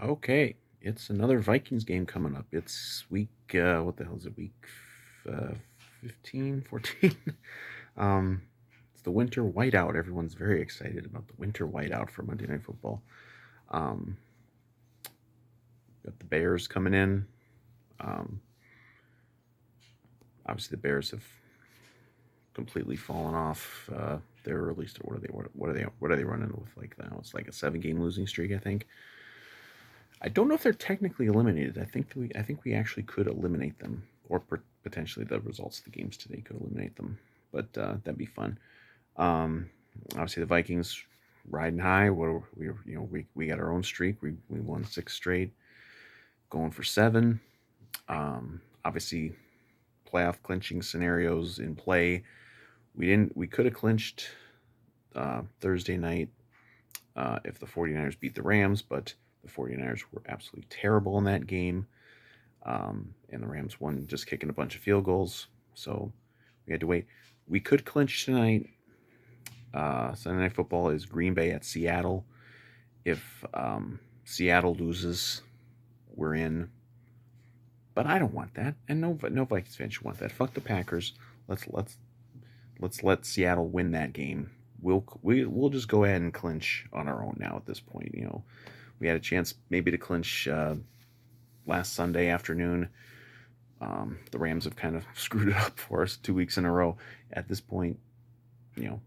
Okay, it's another Vikings game coming up. It's week, what the hell is it, week 15, 14? um, it's the winter whiteout. Everyone's very excited about the winter whiteout for Monday Night Football. Um, got the Bears coming in. Um, Obviously, the Bears have completely fallen off. They're at least what are they running with like now? It's like a 7 game losing streak, I think. I don't know if they're technically eliminated. I think we actually could eliminate them, or potentially the results of the games today could eliminate them. But that'd be fun. Um, Obviously, the Vikings riding high. We got our own streak. We won 6 straight, going for 7. Obviously, playoff clinching scenarios in play. We didn't. We could have clinched Thursday night if the 49ers beat the Rams, but the 49ers were absolutely terrible in that game. And the Rams won just kicking a bunch of field goals. So we had to wait. We could clinch tonight. Sunday Night Football is Green Bay at Seattle. If Seattle loses, we're in. But I don't want that, and no Vikings fan should want that. Fuck the Packers. Let's let Seattle win that game. We'll just go ahead and clinch on our own now at this point. We had a chance maybe to clinch last Sunday afternoon. The Rams have kind of screwed it up for us 2 weeks in a row. At this point,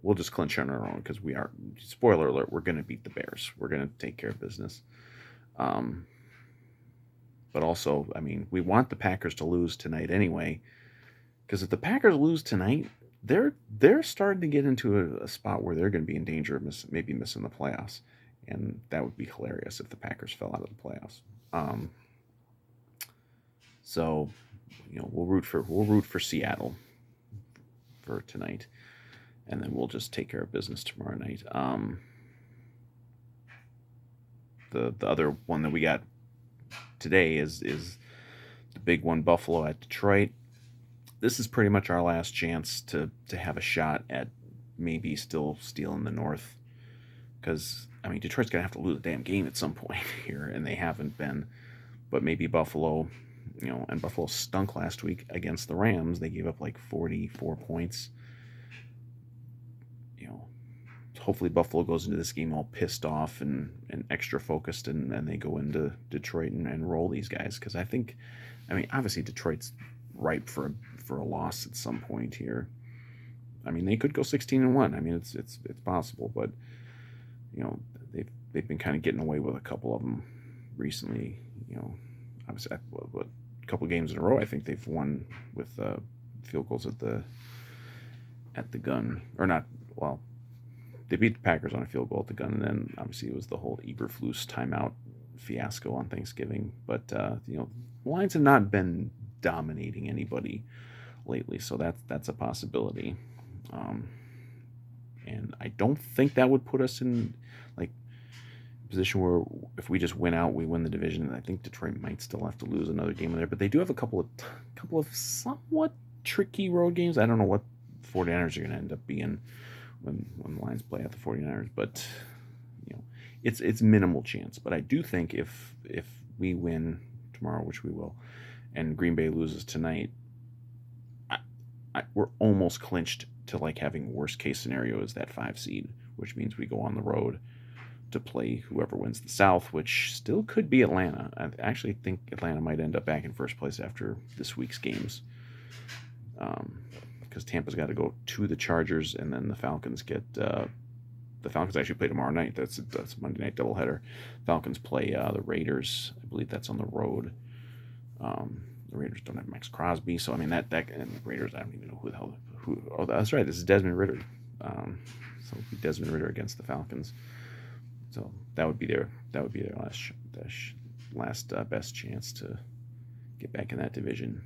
we'll just clinch on our own because we are. Spoiler alert: we're going to beat the Bears. We're going to take care of business. Um, but also, I mean, we want the Packers to lose tonight anyway. Because if the Packers lose tonight, they're starting to get into a spot where they're going to be in danger of maybe missing the playoffs, and that would be hilarious if the Packers fell out of the playoffs. Um, so, we'll root for Seattle for tonight, and then we'll just take care of business tomorrow night. The other one that we got today is the big one, Buffalo at Detroit. This is pretty much our last chance to have a shot at maybe still stealing the North, because I mean Detroit's gonna have to lose a damn game at some point here, and they haven't been. But maybe Buffalo, and Buffalo stunk last week against the Rams. They gave up like 44 points. You know, Hopefully Buffalo goes into this game all pissed off and extra focused, and they go into Detroit and roll these guys, because I mean, obviously Detroit's ripe for a loss at some point here. I mean, they could go 16-1. I mean, it's possible, but you know they've been kind of getting away with a couple of them recently. Obviously, a couple of games in a row, I think they've won with field goals at the gun, or not. Well, they beat the Packers on a field goal at the gun, and then obviously it was the whole Eberflus timeout fiasco on Thanksgiving. But the Lions have not been dominating anybody lately, so that's a possibility. Um, and I don't think that would put us in like a position where if we just win out, we win the division. I think Detroit might still have to lose another game in there, but they do have a couple of somewhat tricky road games. I don't know what 49ers are going to end up being when the Lions play at the 49ers, but it's minimal chance. But I do think if we win tomorrow, which we will, and Green Bay loses tonight, we're almost clinched to like having worst case scenario is that 5 seed, which means we go on the road to play whoever wins the South, which still could be Atlanta. I actually think Atlanta might end up back in first place after this week's games, because Tampa's got to go to the Chargers, and then the Falcons actually play tomorrow night. That's a Monday night doubleheader. Falcons play the Raiders. I believe that's on the road. The Raiders don't have Max Crosby, so I mean that and the Raiders, I don't even know who the hell who. Oh, that's right. This is Desmond Ritter. So it'll be Desmond Ritter against the Falcons. So that would be their last best chance to get back in that division.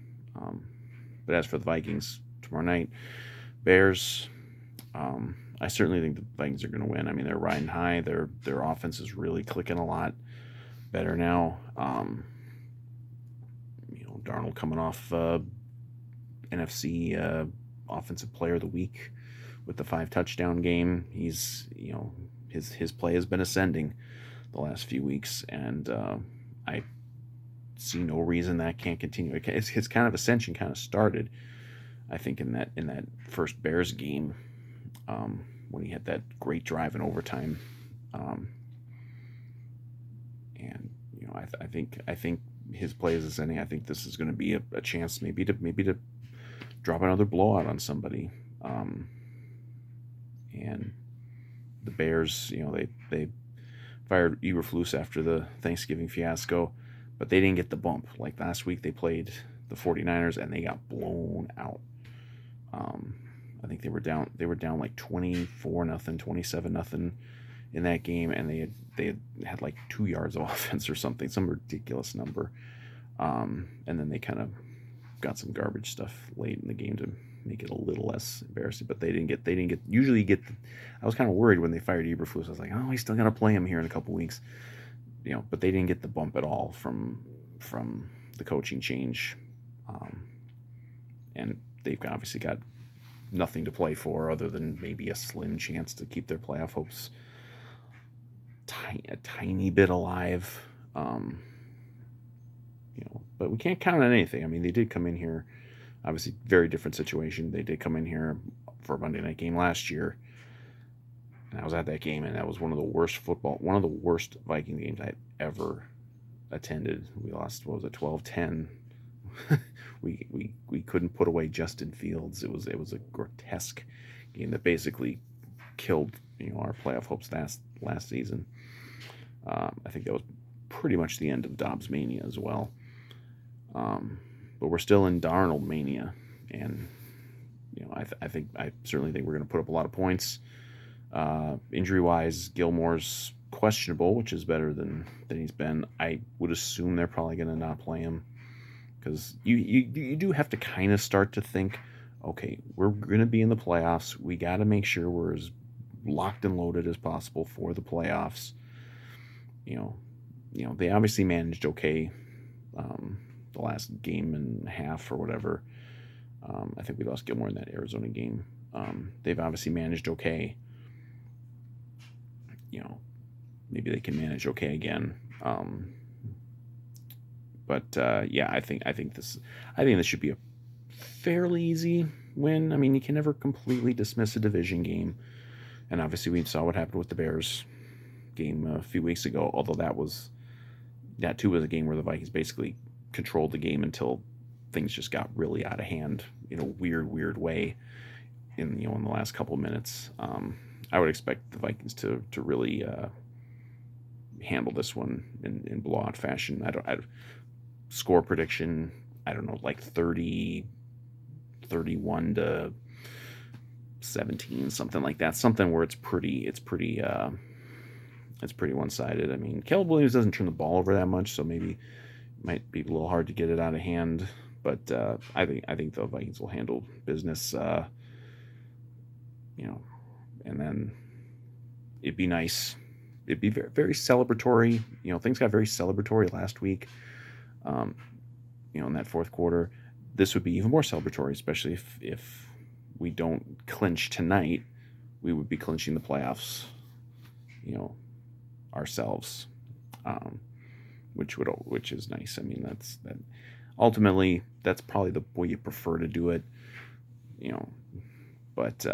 But as for the Vikings tomorrow night, Bears. I certainly think the Vikings are going to win. I mean, they're riding high. Their offense is really clicking a lot better now. Darnold coming off NFC Offensive Player of the Week with the 5 touchdown game. He's his play has been ascending. the last few weeks, and I see no reason that can't continue. His kind of ascension kind of started, I think, in that first Bears game, when he had that great drive in overtime, um, and I think his play is ascending. I think this is going to be a chance maybe to drop another blowout on somebody, and the Bears, they fired Eberflus after the Thanksgiving fiasco, but they didn't get the bump. Like last week, they played the 49ers and they got blown out. Um, I think they were down. They were down like 24-0, 27-0 in that game, and they had like 2 yards of offense or something, some ridiculous number. And then they kind of got some garbage stuff late in the game to make it a little less embarrassing. But they didn't get. Usually get. I was kind of worried when they fired Eberflus. I was like, oh, he's still gonna play him here in a couple weeks, But they didn't get the bump at all from the coaching change, and they've obviously got nothing to play for other than maybe a slim chance to keep their playoff hopes a tiny bit alive. But we can't count on anything. I mean, they did come in here, obviously, very different situation. They did come in here for a Monday night game last year, and I was at that game, and that was one of the worst Viking games I ever attended. We lost, what was it, 12-10. we couldn't put away Justin Fields. It was a grotesque game that basically killed our playoff hopes last season. I think that was pretty much the end of Dobbs mania as well. But we're still in Darnold mania, and I certainly think we're going to put up a lot of points. Injury wise, Gilmore's questionable, which is better than he's been. I would assume they're probably going to not play him, because you do have to kind of start to think, okay, we're going to be in the playoffs. We got to make sure we're as locked and loaded as possible for the playoffs. They obviously managed okay, the last game and a half or whatever. I think we lost Gilmore in that Arizona game. They've obviously managed okay. Maybe they can manage okay again. Yeah, I think this should be a fairly easy win. I mean, you can never completely dismiss a division game, and obviously we saw what happened with the Bears game a few weeks ago. Although that too was a game where the Vikings basically controlled the game until things just got really out of hand in a weird way in the last couple of minutes. I would expect the Vikings to really handle this one in blowout fashion. Score prediction, I don't know, like 31-17, something like that. Something where it's pretty one-sided. I mean, Caleb Williams doesn't turn the ball over that much, so maybe it might be a little hard to get it out of hand. But I think the Vikings will handle business. And then it'd be nice. It'd be very, very celebratory. Things got very celebratory last week. In that fourth quarter, this would be even more celebratory, especially if we don't clinch tonight. We would be clinching the playoffs, ourselves, which is nice. I mean, that ultimately that's probably the way you prefer to do it, But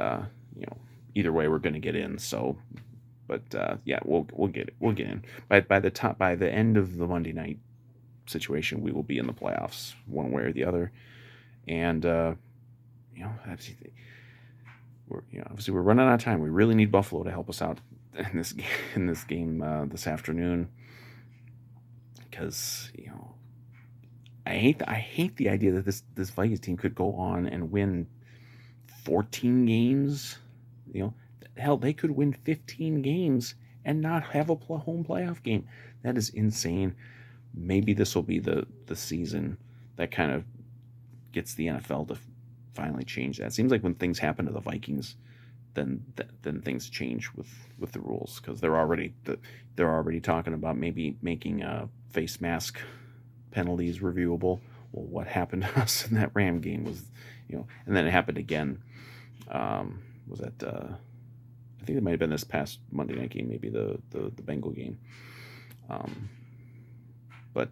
either way, we're going to get in. So, but yeah, we'll get it. We'll get in. By the end of the Monday night situation, we will be in the playoffs one way or the other. And obviously we're running out of time. We really need Buffalo to help us out in this game this afternoon, because I hate the idea that this Vikings team could go on and win 14 games. Hell, they could win 15 games and not have a home playoff game. That is insane. Maybe this will be the season that kind of gets the NFL to finally change that. It seems like when things happen to the Vikings, then things change with the rules, because they're already talking about maybe making face mask penalties reviewable. Well, what happened to us in that Ram game was, and then it happened again. Was that? I think it might have been this past Monday night game, maybe the Bengal game. Um, but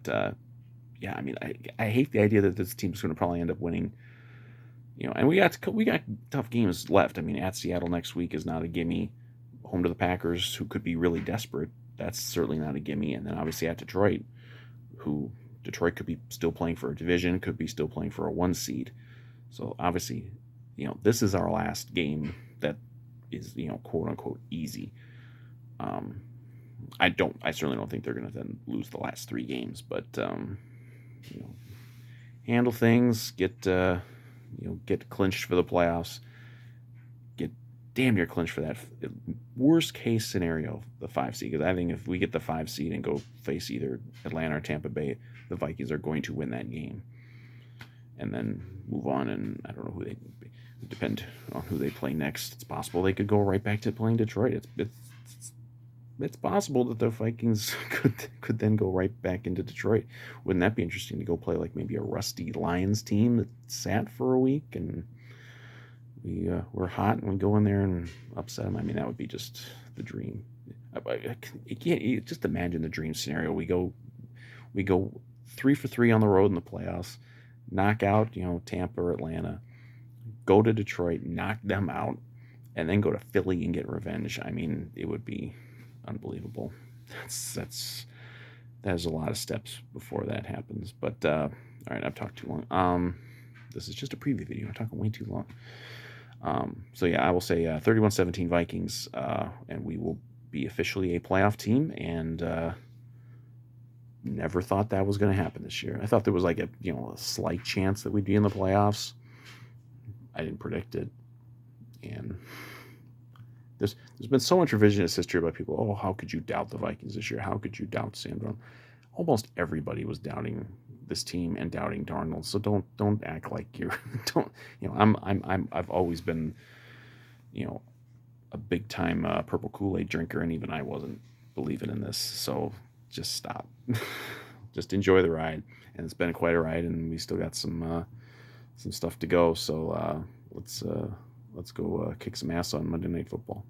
yeah, I mean, I hate the idea that this team's going to probably end up winning. And we got tough games left. I mean, at Seattle next week is not a gimme. Home to the Packers, who could be really desperate. That's certainly not a gimme. And then obviously at Detroit, who Detroit could be still playing for a division, could be still playing for a 1 seed. So obviously, this is our last game that is, quote unquote easy. Um, I certainly don't think they're going to then lose the last 3 games, but you know, handle things, get clinched for the playoffs, get damn near clinched for that worst case scenario, the 5 seed. Because I think if we get the 5 seed and go face either Atlanta or Tampa Bay, the Vikings are going to win that game, and then move on. And I don't know who they depend on who they play next. It's possible they could go right back to playing Detroit. It's possible that the Vikings could then go right back into Detroit. Wouldn't that be interesting to go play like maybe a rusty Lions team that sat for a week and we're hot and we go in there and upset them? I mean, that would be just the dream. You can't just imagine the dream scenario. We go 3 for 3 on the road in the playoffs, knock out Tampa or Atlanta, go to Detroit, knock them out, and then go to Philly and get revenge. I mean, it would be unbelievable. There's a lot of steps before that happens. But all right, I've talked too long. This is just a preview video. I'm talking way too long. So yeah, I will say 31-17 Vikings, and we will be officially a playoff team. And never thought that was going to happen this year. I thought there was like a slight chance that we'd be in the playoffs. I didn't predict it, and there's been so much revisionist history about people. Oh, how could you doubt the Vikings this year? How could you doubt Sam Darnold? Almost everybody was doubting this team and doubting Darnold. So don't act like you're don't I've always been a big time purple Kool-Aid drinker, and even I wasn't believing in this. So just stop. Just enjoy the ride, and it's been quite a ride, and we still got some stuff to go. So let's go kick some ass on Monday Night Football.